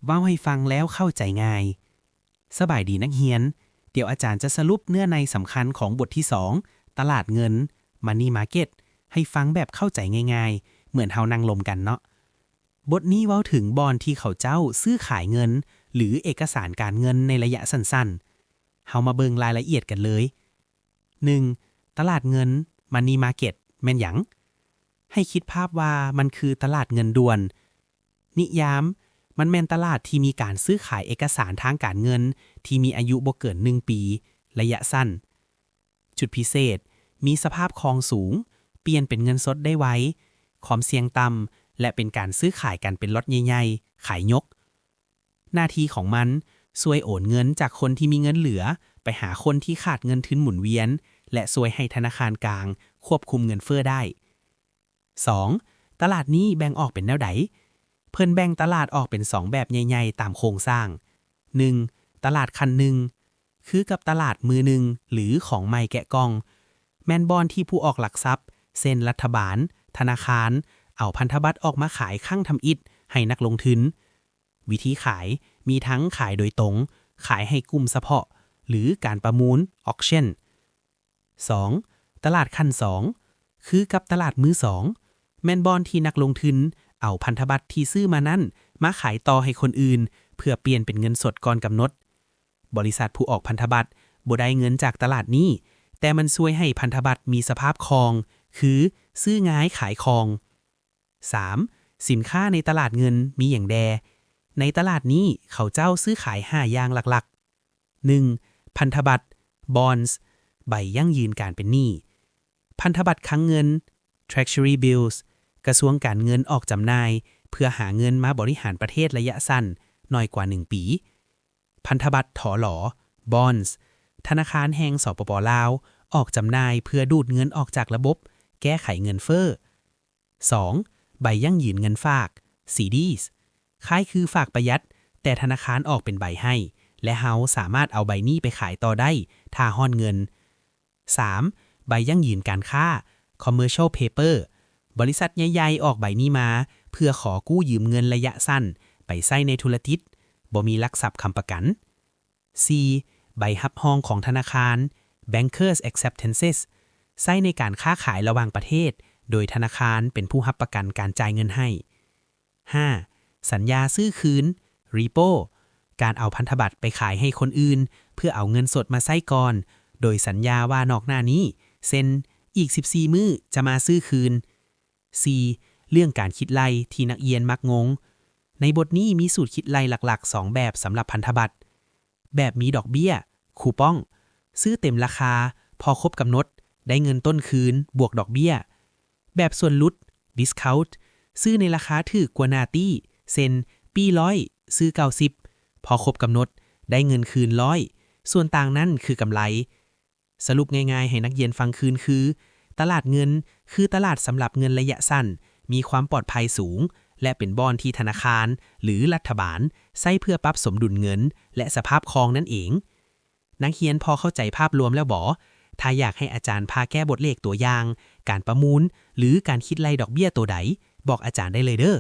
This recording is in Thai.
เว้าให้ฟังแล้วเข้าใจง่ายสบายดีนักเรียนเดี๋ยวอาจารย์จะสรุปเนื้อในสำคัญของบทที่2ตลาดเงิน Money Market ให้ฟังแบบเข้าใจง่ายๆเหมือนเฮานั่งลมกันเนาะบทนี้เว้าถึงบอนที่เขาเจ้าซื้อขายเงินหรือเอกสารการเงินในระยะสั้นๆเฮามาเบิ่งรายละเอียดกันเลย 1. ตลาดเงิน Money Market แม่นหยังให้คิดภาพว่ามันคือตลาดเงินด่วนนิยามมันแม่นตลาดที่มีการซื้อขายเอกสารทางการเงินที่มีอายุบ่เกิน1 ปีระยะสั้นจุดพิเศษมีสภาพคล่องสูงเปลี่ยนเป็นเงินสดได้ไวความเสี่ยงต่ำและเป็นการซื้อขายกันเป็นล็อตใหญ่ๆขายยกหน้าที่ของมันช่วยโอนเงินจากคนที่มีเงินเหลือไปหาคนที่ขาดเงินทุนหมุนเวียนและช่วยให้ธนาคารกลางควบคุมเงินเฟ้อได้ 2. ตลาดนี้แบ่งออกเป็นแนวใดเพิ่นแบ่งตลาดออกเป็น2แบบใหญ่ๆตามโครงสร้าง 1. ตลาดคันหนึ่งคือกับตลาดมือหนึ่งหรือของใหม่แกะกล่องแม่นบอนที่ผู้ออกหลักทรัพย์เช่นรัฐบาลธนาคารเอาพันธบัตรออกมาขายข้างทำอิฐให้นักลงทุนวิธีขายมีทั้งขายโดยตรงขายให้กลุ่มเฉพาะหรือการประมูล auction 2. ตลาดคัน2คือกับตลาดมือ2แม่นบอนที่นักลงทุนเอาพันธบัตรที่ซื้อมานั้นมาขายต่อให้คนอื่นเพื่อเปลี่ยนเป็นเงินสดก่อนกำหนดบริษัทผู้ออกพันธบัตรบ่ได้เงินจากตลาดนี้แต่มันช่วยให้พันธบัตรมีสภาพคล่องคือซื้อง่ายขายคล่อง 3. สินค้าในตลาดเงินมีอย่างแดในตลาดนี้เขาเจ้าซื้อขาย5อย่างหลักๆ 1. พันธบัตร bonds ใบยั่งยืนการเป็นหนี้พันธบัตรครั้งเงิน treasury bills กระทรวงการเงินออกจำหน่ายเพื่อหาเงินมาบริหารประเทศระยะสั้นน้อยกว่า1 ปีพันธบัตรถหล bonds ธนาคารแห่งสปป.ลาวออกจำหน่ายเพื่อดูดเงินออกจากระบบแก้ไขเงินเฟ้อ 2. ใบยั่งยืนเงินฝาก CDs คล้ายคือฝากประหยัดแต่ธนาคารออกเป็นใบให้และเฮาสามารถเอาใบนี้ไปขายต่อได้ถ้าฮ้อนเงิน 3. ใบยั่งยืนการค้า Commercial Paper บริษัทใหญ่ๆออกใบนี้มาเพื่อขอกู้ยืมเงินระยะสั้นไปใช้ในธุรกิจบ่มีหลักทรัพย์ค้ำประกัน C. ใบรับรองของธนาคาร Bankers Acceptances ใช้ในการค้าขายระหว่างประเทศโดยธนาคารเป็นผู้รับประกันการจ่ายเงินให้ 5. สัญญาซื้อคืน Repo การเอาพันธบัตรไปขายให้คนอื่นเพื่อเอาเงินสดมาใช้ก่อนโดยสัญญาว่านอกหน้านี้เซ็นอีก14มื้อจะมาซื้อคืน C. เรื่องการคิดไล่ที่นักเรียนมักงงในบทนี้มีสูตรคิดไล่หลักๆ2แบบสำหรับพันธบัตรแบบมีดอกเบี้ยคูปองซื้อเต็มราคาพอครบกำหนดได้เงินต้นคืนบวกดอกเบี้ยแบบส่วนลด discount ซื้อในราคาถูกกว่าหน้าตี้เซ็นปี100ซื้อ90พอครบกำหนดได้เงินคืน100ส่วนต่างนั้นคือกำไรสรุปง่ายๆให้นักเรียนฟังคืนคือตลาดเงินคือตลาดสำหรับเงินระยะสั้นมีความปลอดภัยสูงและเป็นบอนที่ธนาคารหรือรัฐบาลใช้เพื่อปรับสมดุลเงินและสภาพคล่องนั่นเองนักเรียนพอเข้าใจภาพรวมแล้วบ่ถ้าอยากให้อาจารย์พาแก้บทเลขตัวอย่างการประมูลหรือการคิดไล่ดอกเบี้ยตัวใดบอกอาจารย์ได้เลยเด้อ